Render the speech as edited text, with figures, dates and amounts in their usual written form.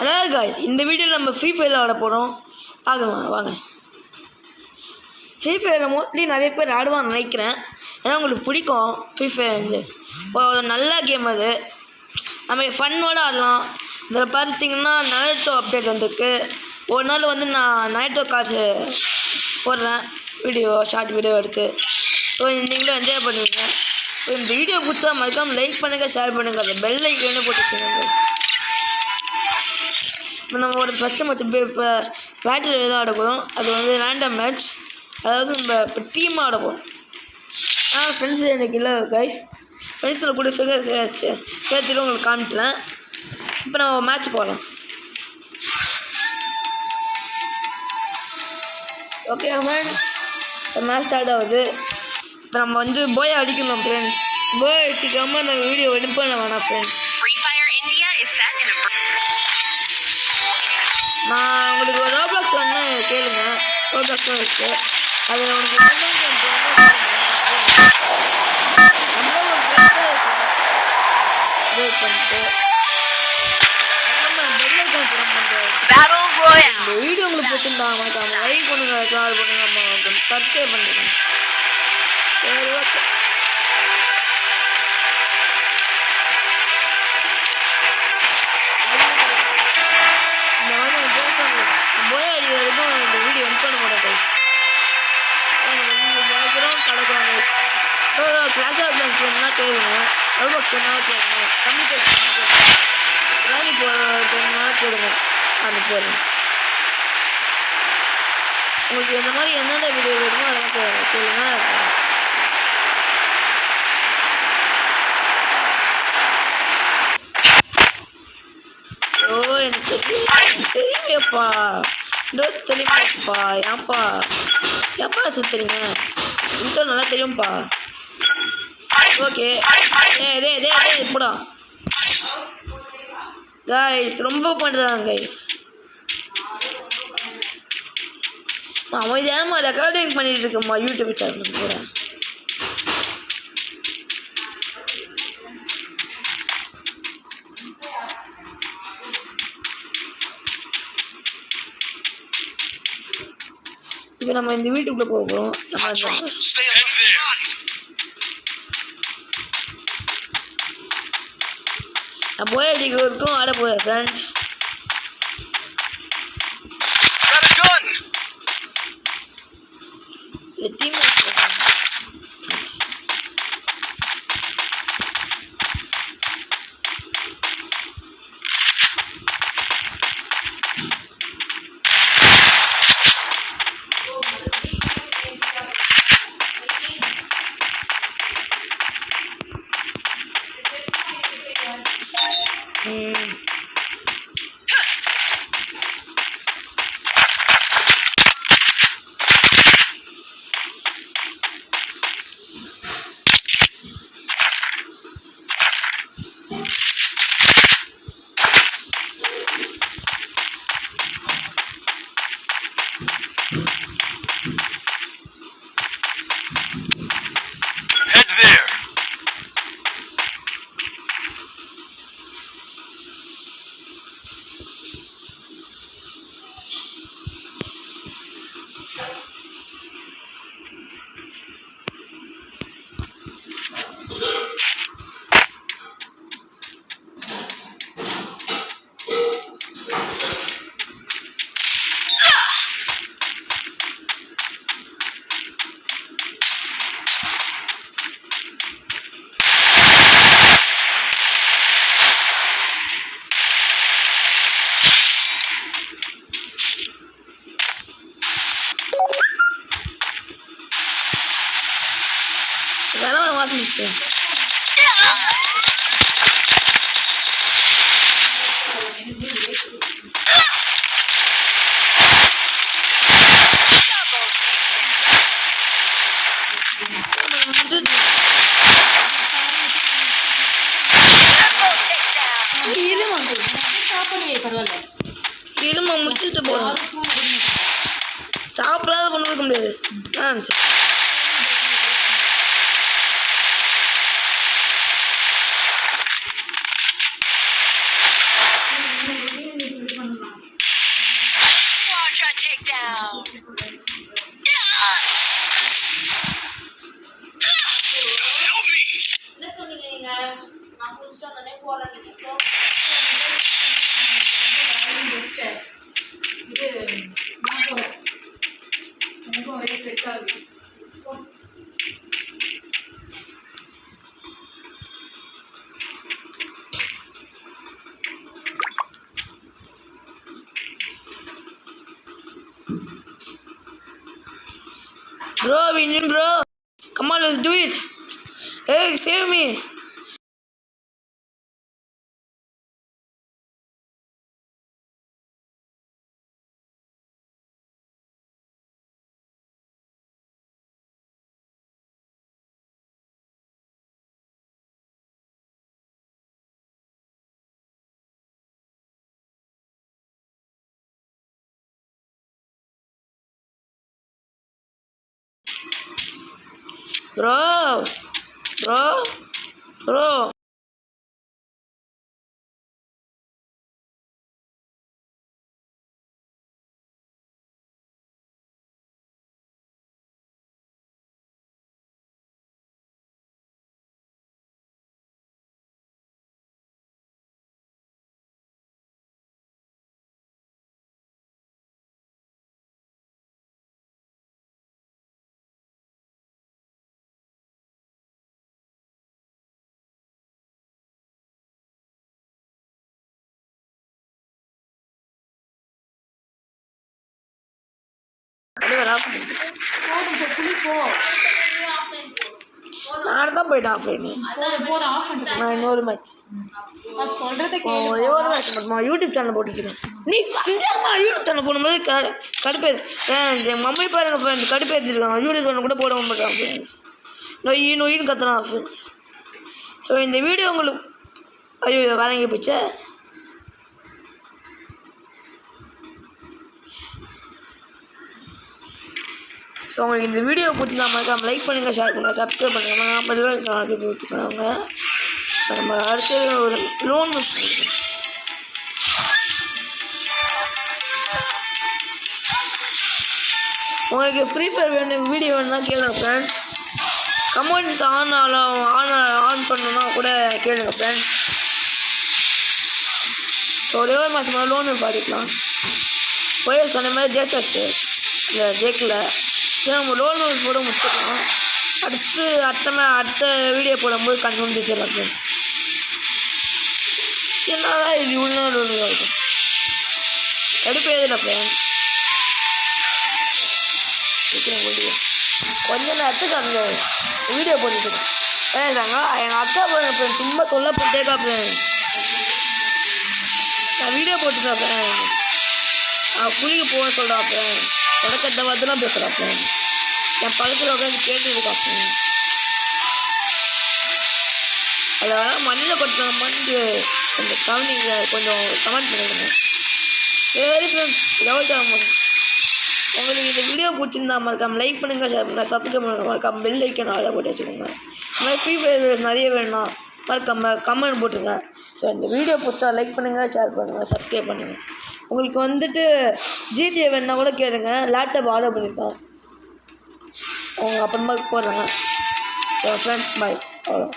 அதாவது guys, இந்த வீடியோவில் நம்ம ஃப்ரீ ஃபயர் ஆட போகிறோம். பார்க்கலாம் வாங்க. ஃப்ரீ ஃபயரில் மோஸ்ட்லி நிறைய பேர் ஆடுவான்னு நினைக்கிறேன். ஏன்னா உங்களுக்கு பிடிக்கும் ஃப்ரீ ஃபயர் வந்து ஒரு நல்ல கேம். அது நம்ம ஃபன்னோடு ஆடலாம். இதில் பார்த்தீங்கன்னா நரேட்டோ அப்டேட் வந்திருக்கு. ஒரு நாள் வந்து நான் நரேட்டோ கார்ட்ஸு போடுறேன் வீடியோ, ஷார்ட் வீடியோ எடுத்து. ஸோ நீங்களும் என்ஜாய் பண்ணுவீங்க. ஸோ இந்த வீடியோ பிடிச்சா மறக்காமல் லைக் பண்ணுங்கள், ஷேர் பண்ணுங்கள், அந்த பெல் ஐக்கானே போட்டுக்கோங்க. இப்போ நம்ம ஒரு ஃபஸ்ட்டு மேட்ச் இப்போ பேட்டில் எதாவது ஆட போகிறோம். அது வந்து ரேண்டம் மேட்ச். அதாவது நம்ம இப்போ டீமாக ஆட போகிறோம். ஃப்ரெண்ட்ஸ் எனக்கு இல்லை கைஸ். ஃப்ரெண்ட்ஸில் கூட சேர்த்துட்டு உங்களுக்கு காமிக்கிறேன். இப்போ நம்ம மேட்ச் போகலாம். ஓகே ஃப்ரெண்ட்ஸ், இப்போ மேட்ச் ஸ்டார்ட் ஆகுது. இப்போ நம்ம வந்து போயை அடிக்கணும் ஃப்ரெண்ட்ஸ். போய் அடிச்சிக்காமல் நம்ம வீடியோ எடிட் பண்ண வேணாம் ஃப்ரெண்ட்ஸ். நான் உங்களுக்கு ஒரு ரோப்ளாக்ஸ் ஒன்று கேளுங்க. ரோப்ளாக்ஸ் இருக்குது. அதில் உங்களுக்கு பண்ணிட்டு இந்த வீடியோ உங்களுக்கு பிடிச்சிருந்தாங்க மறக்காம லைக் பண்ணுங்க, ஷேர் பண்ணுங்க, சப்ஸ்கிரைப் பண்ணுங்க. சரி ஓகே. போய் அடி வரைக்கும் இந்த வீடியோ என் பண்ண மாட்டேன். கிடக்குறோம் கிளாஷ் ஆஃப் கிளான்ஸ் வேணும்னா கேளுங்க, ரோபாக்ஸ் வேணாலும் கேளுங்க, கம்யூனிகேஷன் ராணி போனா கேளுங்க, நான் போடுறேன். உங்களுக்கு இந்த மாதிரி எந்தெந்த வீடியோ வேணுமோ அதெல்லாம் கேளுங்க. ஓ எனக்கு தெரியுமேப்பா, தெரியுமாப்பா. ஏப்பா சுத்துறீங்க? இன்னும் நல்லா தெரியும்ப்பா. ஓகே இப்படா கைஸ் ரொம்ப பண்ணுறாங்க கைஸ். அமைதியானமா ரெக்கார்டிங் பண்ணிட்டு இருக்கம்மா யூடியூப் சேனல் கூட. இப்போ நம்ம இந்த வீட்டுக்குள்ளே போக போகிறோம். நம்ம போய் அடிக்கிறதுக்கும் ஆட போகிறேன் ஃப்ரெண்ட்ஸ். இந்த டீம் இதெல்லாம் மாற்றிச்சு. இருமா முடிச்சுட்டு போகிறோம். சாப்பிடாத பண்ண வைக்க முடியாது. என்ன சொன்னீங்க நீங்க? நான் குடிச்சிட்டு வந்தோடனே போறேன். இது ஒரே செட் ஆகுது. Bro, win, bro. Come on, let's do it. Hey, save me. Bro. நான் தான் போயிட்டேன் ஆஃப்லைனு. நான் இன்னொரு மேட்ச் ஒரே ஒரு மேட்ச் மட்டுமா யூடியூப் சேனல் போட்டுருக்கேன். நீ கண்டிப்பாக யூடியூப் சேனல் போடும்போது கடுப்பேது என் மம்மி பாருங்க ஃப்ரெண்ட்ஸ் கடுப்பேற்றிருக்காங்க. யூடியூப் சேனல் கூட போட மாட்டாங்க ஃப்ரெண்ட்ஸ். நொயின்னு கத்துறான் ஃப்ரெண்ட்ஸ். ஸோ இந்த வீடியோ உங்களுக்கு ஐயோ வேற எங்கே போச்சே. ஸோ உங்களுக்கு இந்த வீடியோ பிடிச்சிருந்தா மறக்காம லைக் பண்ணுங்கள், ஷேர் பண்ணுங்கள், சப்ஸ்கிரைப் பண்ணுங்கள். 40 ரூபாய் சேனலுக்கு போட்டுருக்காங்க. நம்ம அடுத்து ஒரு லோன் உங்களுக்கு ஃப்ரீ ஃபயர் வேணும் வீடியோ வேணும்னா கேளுங்க ஃப்ரெண்ட்ஸ். கமெண்ட்ஸ் ஆன் பண்ணணுன்னா கூட கேளுங்க ஃப்ரெண்ட்ஸ். ஸோ ஒரே ஒரு மாதம் லோன் பாடிக்கலாம். போய் சொன்ன மாதிரி ஜெயிச்சாச்சு. இல்லை ஜெயிக்கல. சரி நம்ம லோன் போட முடிச்சிடலாம். அடுத்த வீடியோ போடும்போது கன்ஃபார்ம் ஜெயிச்சிடலாம் ஃப்ரெண்ட்ஸ். என்னதான் இது இவ்வளோ லோன் இருக்கும் கடுப்பே இல்லை ஃப்ரெண்ட்ஸ். கொஞ்ச நேரத்துக்கு அந்த வீடியோ போட்டுருக்கேன். எங்கள் அக்கா போடுற ஃப்ரெண்ட்ஸ் சும்மா தொல்லை போட்டேக்கா ஃப்ரெண்ட்ஸ். நான் வீடியோ போட்டுருக்கேன் ஃப்ரெண்ட்ஸ். நான் குளிக்க போக சொல்கிறா ஃப்ரெண்ட்ஸ். தொடக்கத்தை பார்த்துலாம் பேசுகிறா ஃப்ரெண்ட்ஸ். என் பக்கத்தில் உட்காந்து கேட்டுருக்கா ஃப்ரெண்ட்ஸ். அதில் மண்ணில் கொட்டுறமான்னு அந்த கவனிங்க கொஞ்சம் கமெண்ட் பண்ணிடுங்க. சரி ஃப்ரெண்ட்ஸ் எவ்வளோ உங்களுக்கு இந்த வீடியோ பிடிச்சிருந்தா மறக்காம லைக் பண்ணுங்கள், ஷேர் பண்ணுங்கள், சப்ஸ்கிரைப் பண்ணுங்கள், மறக்காம பெல் ஐக்கன் ஆளை போட்டு வச்சுக்கோங்க. இந்த மாதிரி ஃப்ரீ ஃபயர் நிறைய வேணும்னா மறக்காம கமெண்ட் போட்டுருங்க. ஸோ இந்த வீடியோ பிடிச்சா லைக் பண்ணுங்கள், ஷேர் பண்ணுங்கள், சப்ஸ்கிரைப் பண்ணுங்கள். உங்களுக்கு ஜிடிஏ வேணுன்னா கூட கேளுங்க. லேப்டாப் ஆர்டர் பண்ணியிருக்கேன். அவங்க அப்புறமா போடுறாங்க. Friends bye. அவ்வளோ.